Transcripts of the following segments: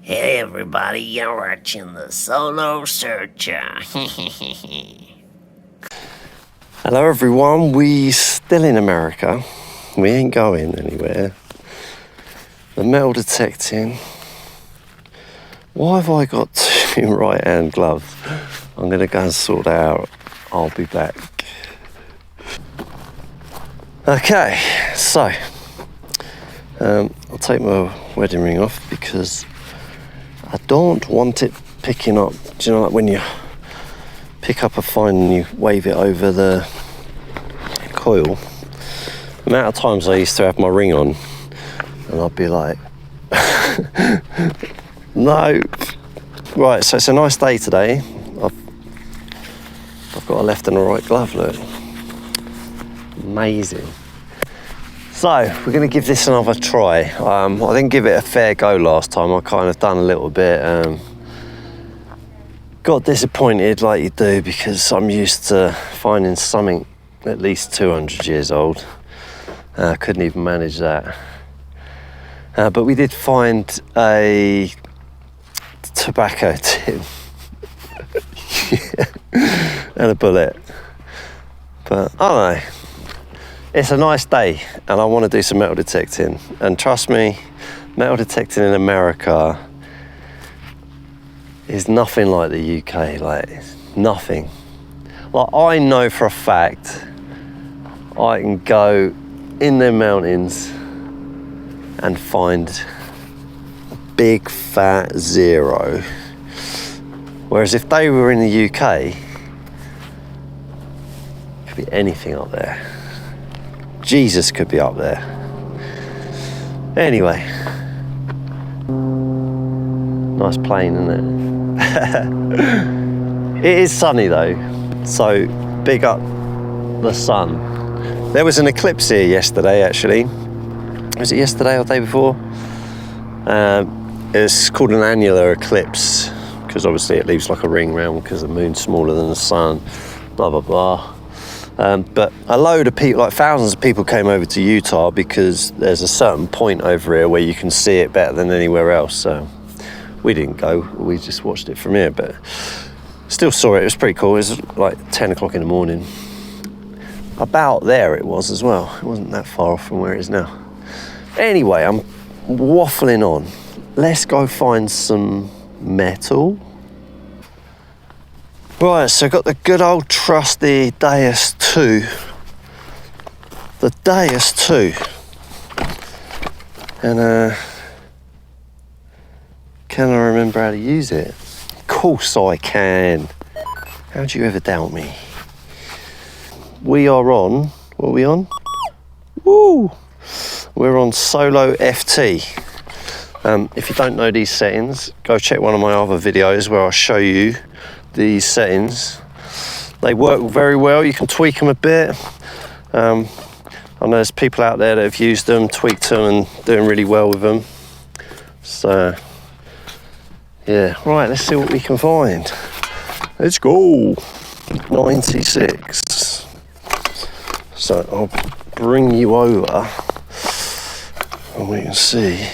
Hey everybody, you're watching the Solo Searcher. Hello everyone, we still in America. We ain't going anywhere. The metal detecting. Why have I got two right-hand gloves? I'm gonna go and sort that out. I'll be back. Okay, so I'll take my wedding ring off because I don't want it picking up. Do you know, like when you pick up a fine and you wave it over the coil? The amount of times I used to have my ring on and I'd be like, no. Right, so it's a nice day today. I've got a left and a right glove, look. Amazing. So, we're going to give this another try. I didn't give it a fair go last time. I kind of done a little bit. Got disappointed like you do because I'm used to finding something at least 200 years old. I couldn't even manage that. But we did find a tobacco tin and a bullet. But I don't know. It's a nice day and I want to do some metal detecting. And trust me, metal detecting in America is nothing like the UK, like nothing. Like I know for a fact I can go in the mountains and find a big fat zero. Whereas if they were in the UK, it could be anything up there. Jesus could be up there. Anyway, nice plane, isn't it? It is sunny though, so big up the sun. There was an eclipse here yesterday, actually. Was it yesterday or the day before? It's called an annular eclipse because obviously it leaves like a ring round because the moon's smaller than the sun. Blah blah blah. But a load of people, like thousands of people, came over to Utah because there's a certain point over here where you can see it better than anywhere else. So we didn't go, we just watched it from here, but still saw it. It was pretty cool. It was like 10 o'clock in the morning. About there it was as well. It wasn't that far off from where it is now. Anyway, I'm waffling on. Let's go find some metal. Right, so I've got the good old trusty Deus 2. The Deus 2. And can I remember how to use it? Of course I can. How'd you ever doubt me? We are on, what are we on? Woo! We're on Solo FT. If you don't know these settings, go check one of my other videos where I show you these settings. They work very well. You can tweak them a bit. I know there's people out there that have used them, tweaked them, and doing really well with them. So, yeah. Right, let's see what we can find. Let's go. 96. So I'll bring you over and we can see.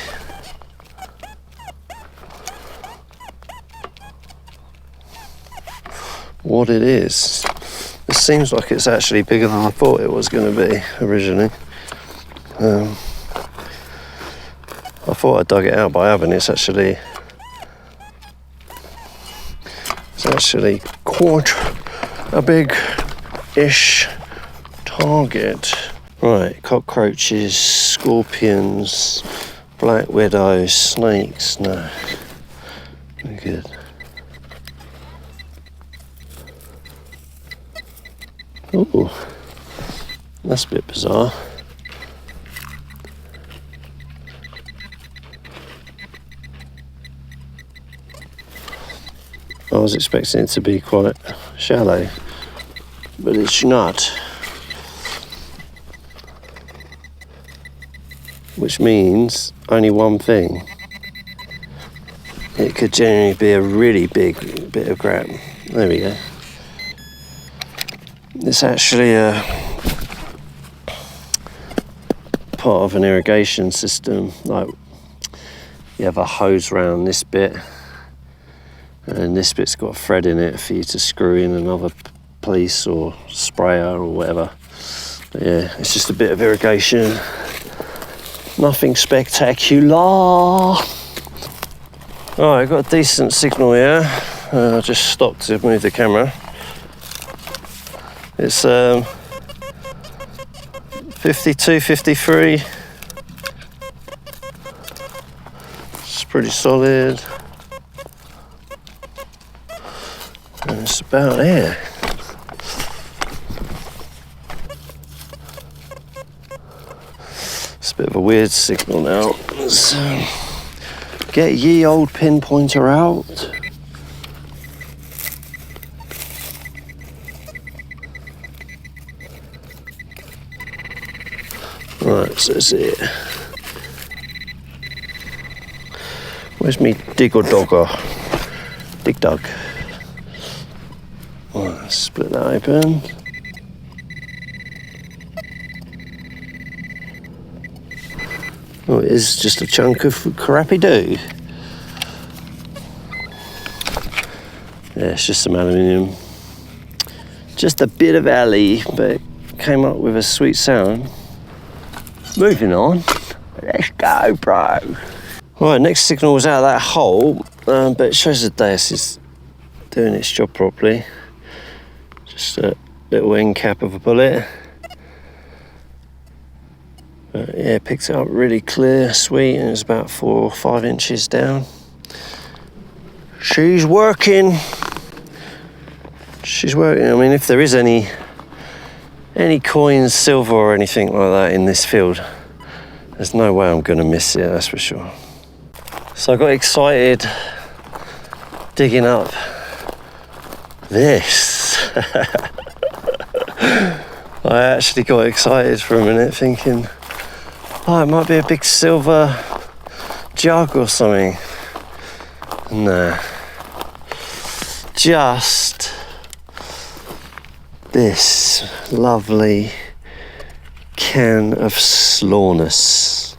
What it is. It seems like it's actually bigger than I thought it was going to be originally. I thought I dug it out, but I haven't. It's actually quite a big-ish target. Right, cockroaches, scorpions, black widows, snakes. No, very good. Ooh, that's a bit bizarre. I was expecting it to be quite shallow, but it's not. Which means only one thing. It could generally be a really big bit of crap. There we go. It's actually a part of an irrigation system. Like you have a hose round this bit, and this bit's got a thread in it for you to screw in another piece or sprayer or whatever. But yeah, it's just a bit of irrigation. Nothing spectacular. Alright, got a decent signal here. I just stopped to move the camera. It's 52, 53. It's pretty solid. And it's about there. It's a bit of a weird signal now. Let's get ye old pinpointer out. Right, so that's it. Where's me digger dogger? Dig dug. Right, split that open. Oh, it is just a chunk of crappy doo. Yeah, it's just some aluminium. Just a bit of alley, but it came up with a sweet sound. Moving on. Let's go, bro. Right, next signal was out of that hole, but it shows the Deus is doing its job properly. Just a little end cap of a bullet. But yeah, picked it up really clear, sweet, and it's about 4 or 5 inches down. She's working. She's working. I mean, if there is any coins, silver or anything like that in this field, there's no way I'm gonna miss it, that's for sure. So I got excited digging up this. I actually got excited for a minute thinking, oh, it might be a big silver jug or something. Nah, just this lovely can of Slawness.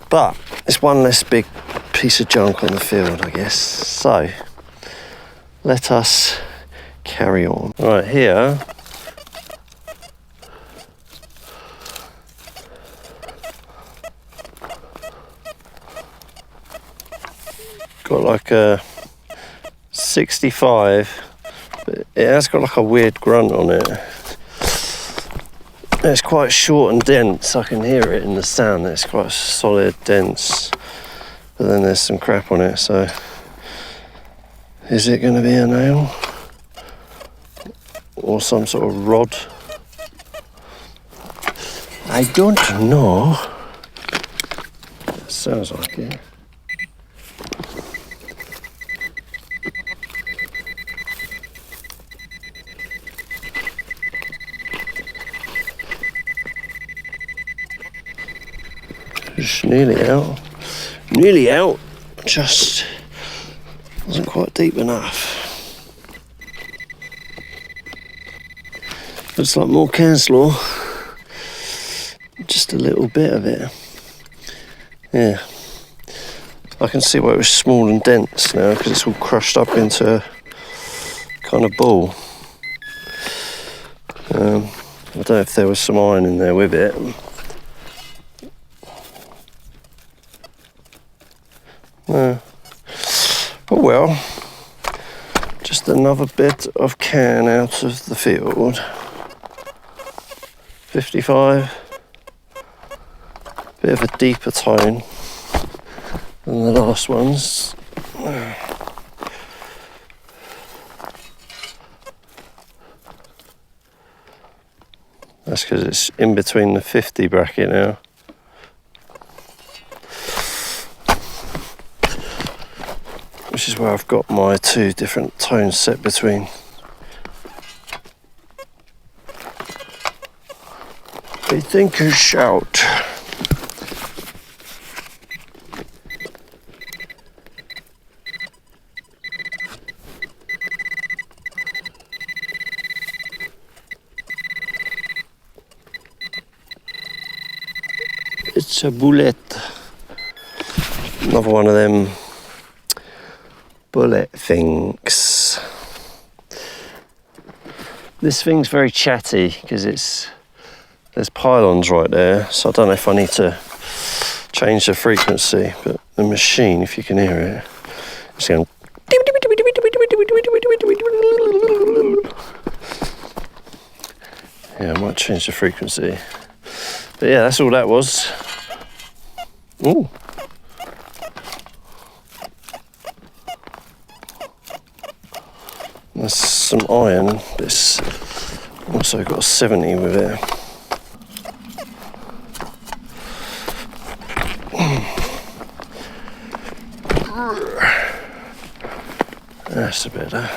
But it's one less big piece of junk on the field, I guess. So let us carry on. Right, here got like a 65, but it has got like a weird grunt on it. It's quite short and dense. I can hear it in the sound. It's quite solid, dense, but then there's some crap on it. So is it going to be a nail or some sort of rod? I don't know. It sounds like it. Just nearly out, just wasn't quite deep enough. Looks like more can slaw, just a little bit of it. Yeah, I can see why it was small and dense now, because it's all crushed up into a kind of ball. I don't know if there was some iron in there with it. No. Oh well, just another bit of can out of the field. 55, bit of a deeper tone than the last ones. That's because it's in between the 50 bracket now. Which is where I've got my 2 different tones set between. I think a shout. It's a bullet. Another one of them bullet things. This thing's very chatty because there's pylons right there, so I don't know if I need to change the frequency, but the machine, if you can hear it, it's going. Yeah, I might change the frequency. But yeah, that's all that was. Ooh. That's some iron. It's also got a 70 with it. That's better.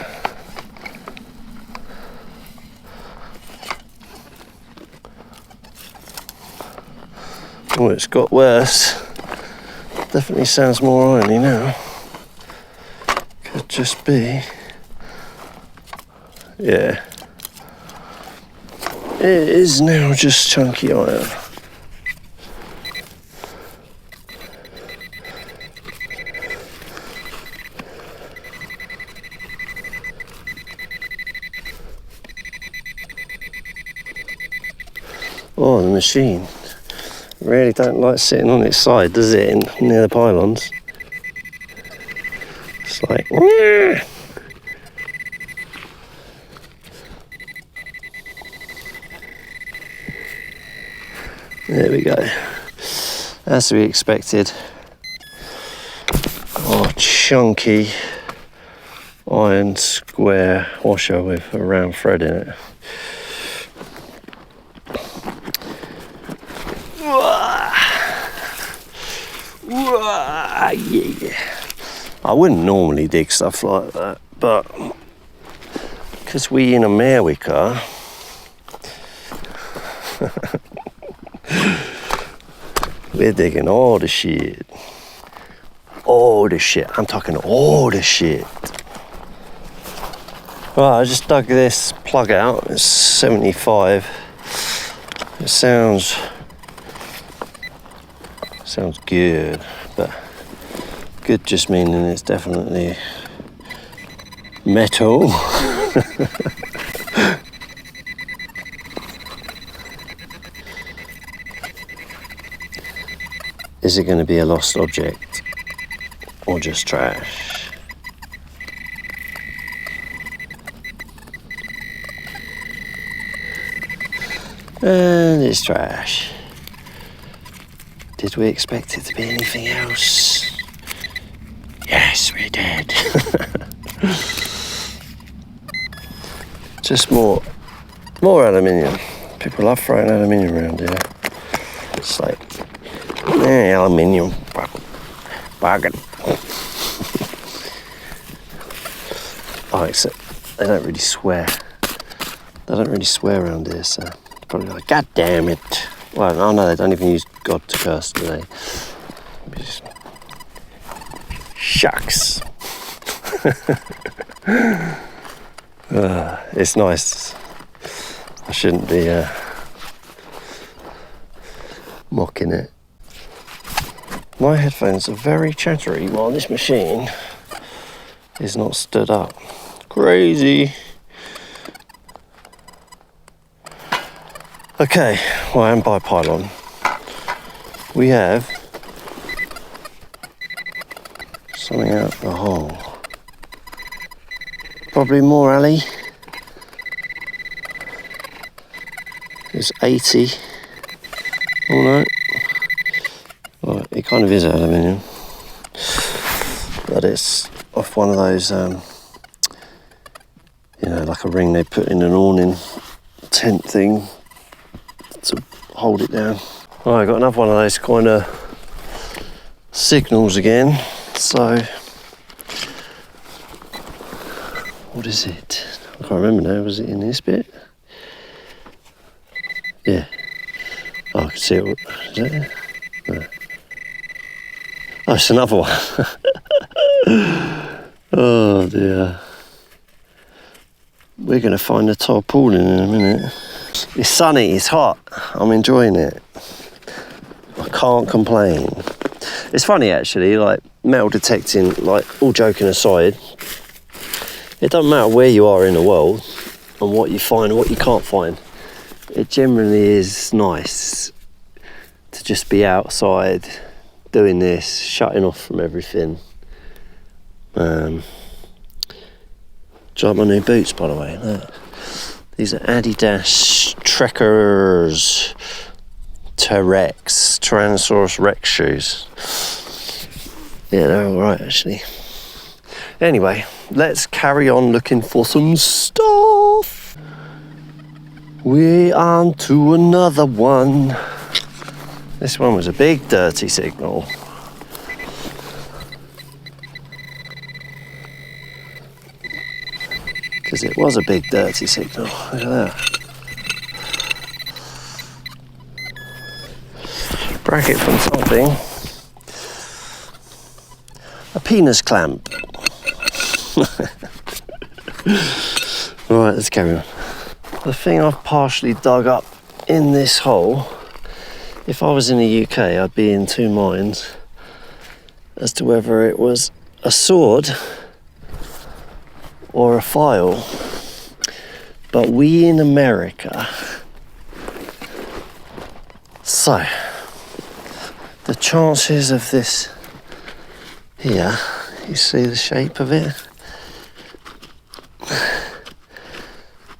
Oh, it's got worse. Definitely sounds more irony now. Could just be. Yeah. It is now just chunky iron. Oh, the machine really don't like sitting on its side, does it, near the pylons? It's like, yeah. There we go. As to be expected. Oh, chunky iron square washer with a round thread in it. Yeah. I wouldn't normally dig stuff like that, but because we in America, we're digging all the shit. All the shit. I'm talking all the shit. Right, I just dug this plug out. It's 75. It sounds good, but good just meaning it's definitely metal. Is it going to be a lost object or just trash? And it's trash. Did we expect it to be anything else? Yes, we did. Just more aluminium. People love throwing aluminium around here. It's like, aluminium. Bargain. Oh, except they don't really swear. They don't really swear around here, so it's probably like, God damn it. Well, oh no, they don't even use God to curse, do they? Just, shucks. It's nice. I shouldn't be mocking it. My headphones are very chattery while this machine is not stood up. Crazy. Okay, well, I am by pylon. We have something out the hole. Probably more, Ali. It's 80. All right. Well, it kind of is aluminium, but it's off one of those, like a ring they put in an awning tent thing to hold it down. All right, got another one of those kind of signals again. So, what is it? I can't remember now. Was it in this bit? Yeah. Oh, I can see it. Is that it? No. Oh, it's another one. Oh dear. We're going to find the tarpaulin in a minute. It's sunny, it's hot. I'm enjoying it. I can't complain. It's funny actually, like metal detecting, like all joking aside, it doesn't matter where you are in the world and what you find and what you can't find. It generally is nice to just be outside doing this, shutting off from everything. Drive my new boots, by the way. Look. These are Adidas Trekkers Tyrannosaurus Rex shoes. Yeah, they're alright actually. Anyway, let's carry on looking for some stuff. We're on to another one. This one was a big dirty signal. Because it was a big dirty signal. Look at that. Bracket from something. A penis clamp. Right, let's carry on. The thing I've partially dug up in this hole, if I was in the UK, I'd be in two minds as to whether it was a sword or a file. But we in America. So, the chances of this here, you see the shape of it?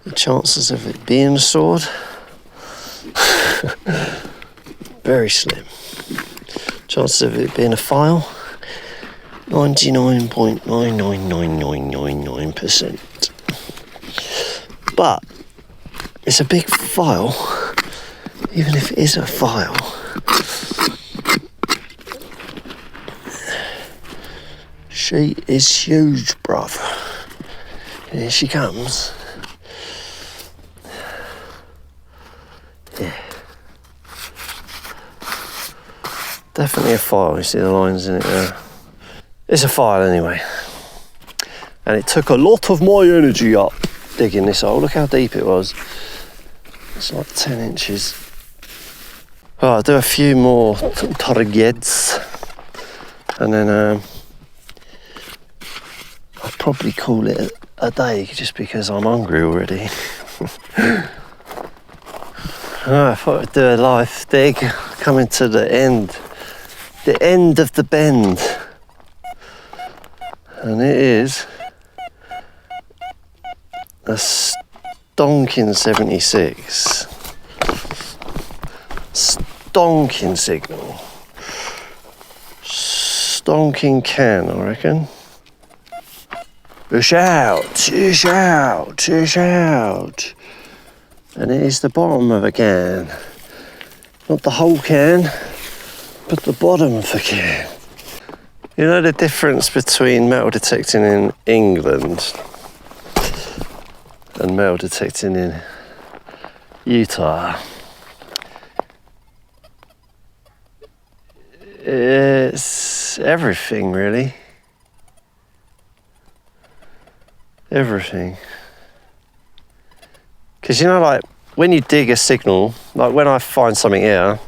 The chances of it being a sword, very slim. Chances of it being a file, 99.999999%. But it's a big file, even if it is a file. She is huge, bruv. Here she comes. Yeah. Definitely a file, you see the lines in it there. It's a file anyway. And it took a lot of my energy up digging this hole. Look how deep it was. It's like 10 inches. Well, I'll do a few more targets. And then I'll probably call it a day just because I'm hungry already. I thought I'd do a live dig, coming to the end of the bend, and it is a stonking 76, stonking signal, stonking can, I reckon. Push out, push out, push out. And it is the bottom of a can. Not the whole can, but the bottom of the can. You know the difference between metal detecting in England and metal detecting in Utah? It's everything, really. Everything. Because you know, like when you dig a signal, like when I find something here,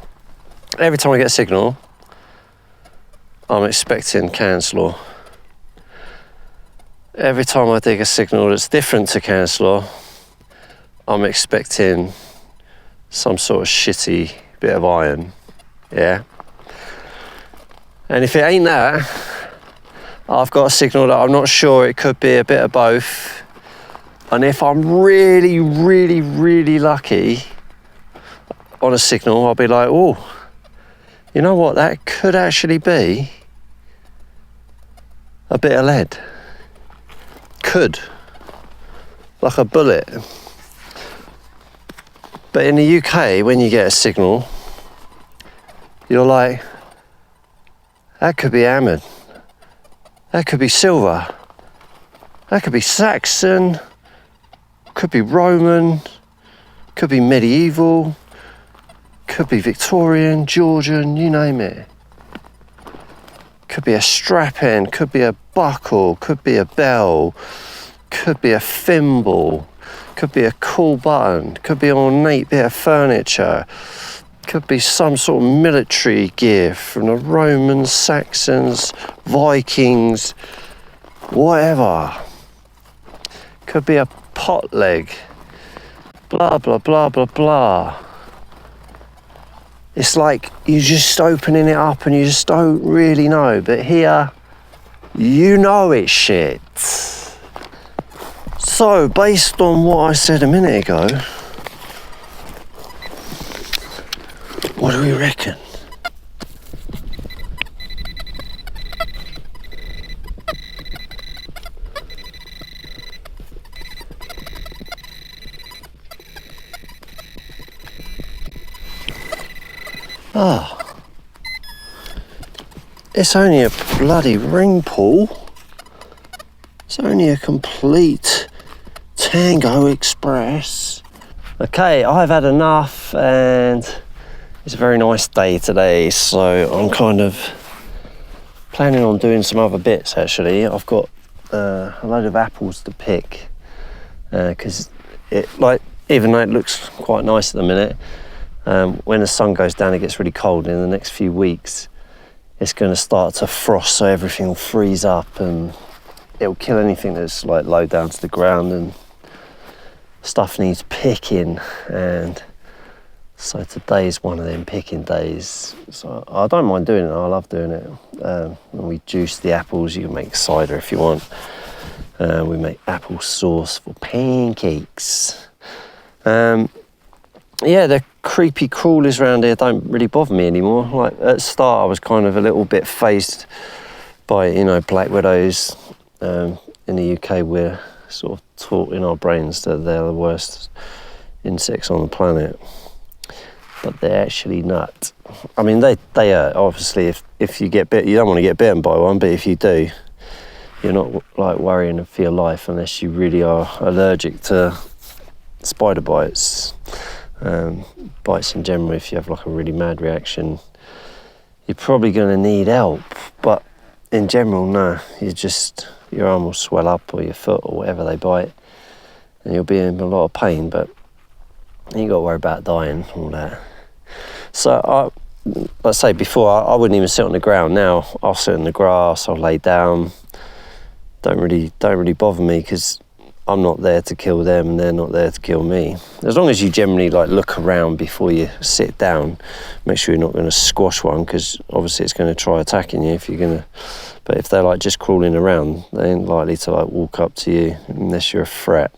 every time I get a signal, I'm expecting cancel. Every time I dig a signal that's different to cancel, I'm expecting some sort of shitty bit of iron. Yeah. And if it ain't that, I've got a signal that I'm not sure, it could be a bit of both. And if I'm really, really, really lucky on a signal, I'll be like, oh, you know what, that could actually be a bit of lead. Could. Like a bullet. But in the UK, when you get a signal, you're like, that could be hammered. That could be silver. That could be Saxon. Could be Roman, could be medieval, could be Victorian, Georgian, you name it. Could be a strap end, could be a buckle, could be a bell, could be a thimble, could be a cool button, could be an ornate bit of furniture, Could be some sort of military gear from the Romans, Saxons, Vikings, whatever. Could be a pot leg. Blah, blah, blah, blah, blah. It's like you're just opening it up and you just don't really know. But here, you know it's shit. So, based on what I said a minute ago, what do we reckon? Ah, it's only a bloody ring pull. It's only a complete Tango Express. Okay, I've had enough and it's a very nice day today, so I'm kind of planning on doing some other bits actually. I've got a load of apples to pick because even though it looks quite nice at the minute, when the sun goes down it gets really cold. In the next few weeks it's going to start to frost, so everything will freeze up and it'll kill anything that's like low down to the ground, and stuff needs picking. And so today's one of them picking days. So I don't mind doing it, I love doing it. When we juice the apples, you can make cider if you want. We make apple sauce for pancakes. Yeah, the creepy crawlies around here don't really bother me anymore. Like at the start I was kind of a little bit phased by, you know, black widows. In the UK we're sort of taught in our brains that they're the worst insects on the planet, but they're actually not. I mean, they are. Obviously, if you get bit, you don't want to get bitten by one, but if you do, you're not like worrying for your life unless you really are allergic to spider bites. Bites in general, if you have like a really mad reaction, you're probably going to need help, but in general, no, your arm will swell up, or your foot, or whatever they bite, and you'll be in a lot of pain, but you got to worry about dying, all that. So like I say before, I wouldn't even sit on the ground. Now I'll sit in the grass, I'll lay down. Don't really bother me, because I'm not there to kill them and they're not there to kill me. As long as you generally like look around before you sit down, make sure you're not going to squash one, because obviously it's going to try attacking you if you're going to. But if they're like just crawling around, they ain't likely to like walk up to you unless you're a threat.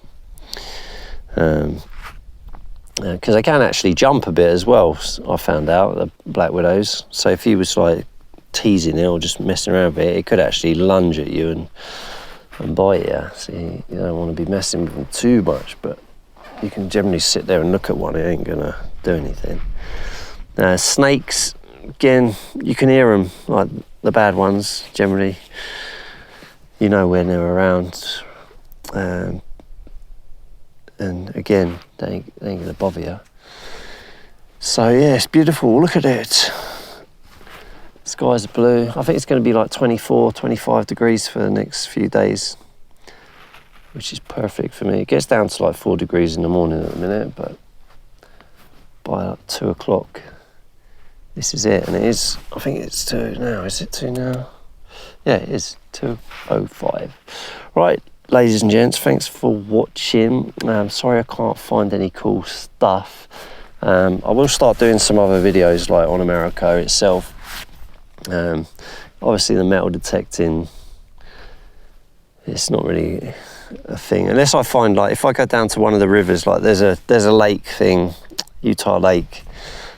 Because they can actually jump a bit as well, I found out, the black widows. So if you was like teasing it or just messing around with it, it could actually lunge at you and bite you. So you don't want to be messing with them too much, but you can generally sit there and look at one, it ain't gonna do anything. Snakes, again, you can hear them, like the bad ones, generally. You know when they're around. And again, they ain't gonna bother you. So yeah, it's beautiful, look at it. Skies are blue. I think it's going to be like 24, 25 degrees for the next few days, which is perfect for me. It gets down to like 4 degrees in the morning at the minute, but by like 2 o'clock, this is it. And it is, I think it's 2 now. Is it 2 now? Yeah, it is 2:05. Right, ladies and gents, thanks for watching. Sorry I can't find any cool stuff. I will start doing some other videos like on America itself. Obviously the metal detecting, it's not really a thing unless I find, like, if I go down to one of the rivers, like there's a lake thing, Utah Lake,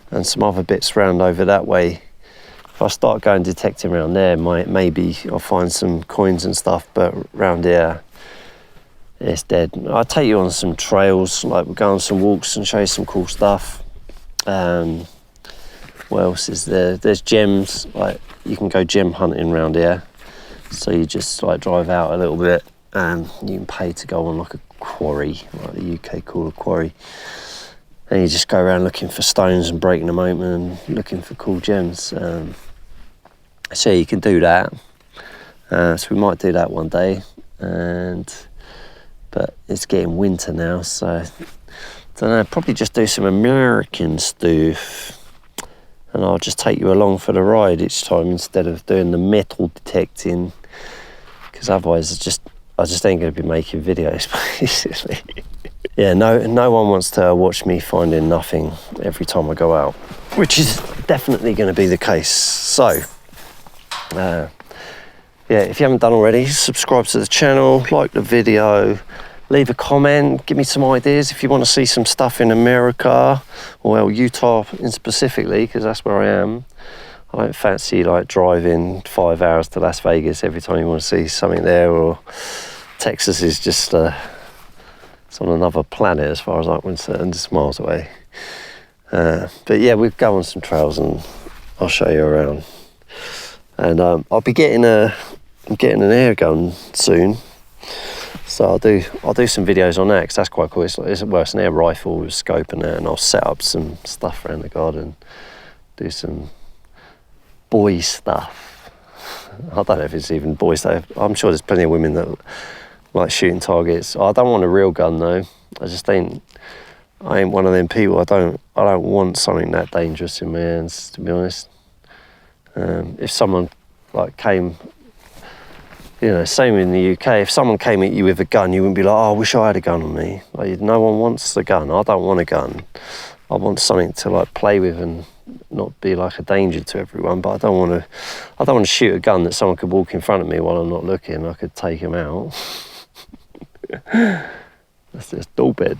and some other bits around over that way. If I start going detecting around there, maybe I'll find some coins and stuff, but around here it's dead. I'll take you on some trails, like we'll go on some walks and show you some cool stuff. What else is there? There's gems, like you can go gem hunting around here. So you just like drive out a little bit and you can pay to go on like a quarry, like the UK call a quarry. And you just go around looking for stones and breaking them open and looking for cool gems. So you can do that. So we might do that one day. But it's getting winter now, so I don't know, probably just do some American stuff. and I'll just take you along for the ride each time instead of doing the metal detecting, because otherwise I just ain't going to be making videos, basically. Yeah, no one wants to watch me finding nothing every time I go out, which is definitely going to be the case. So, yeah, if you haven't done already, subscribe to the channel, like the video, leave a comment, give me some ideas if you want to see some stuff in America, or well, Utah in specifically, because that's where I am. I don't fancy like driving 5 hours to Las Vegas every time you want to see something there, or Texas is just it's on another planet as far as I'm concerned, just miles away. But yeah, we'll go on some trails and I'll show you around. And I'll be getting an air gun soon, so I'll do some videos on that, because that's quite cool. It's an air rifle with scope and that, and I'll set up some stuff around the garden, do some boy stuff. I don't know if it's even boy stuff. I'm sure there's plenty of women that like shooting targets. I don't want a real gun though. I ain't one of them people. I don't want something that dangerous in my hands, to be honest. If someone like came, you know, same in the UK, if someone came at you with a gun, you wouldn't be like, oh, I wish I had a gun on me. Like, no one wants a gun. I don't want a gun. I want something to like play with and not be like a danger to everyone. But I don't want to shoot a gun that someone could walk in front of me while I'm not looking. I could take him out. That's just dull bed.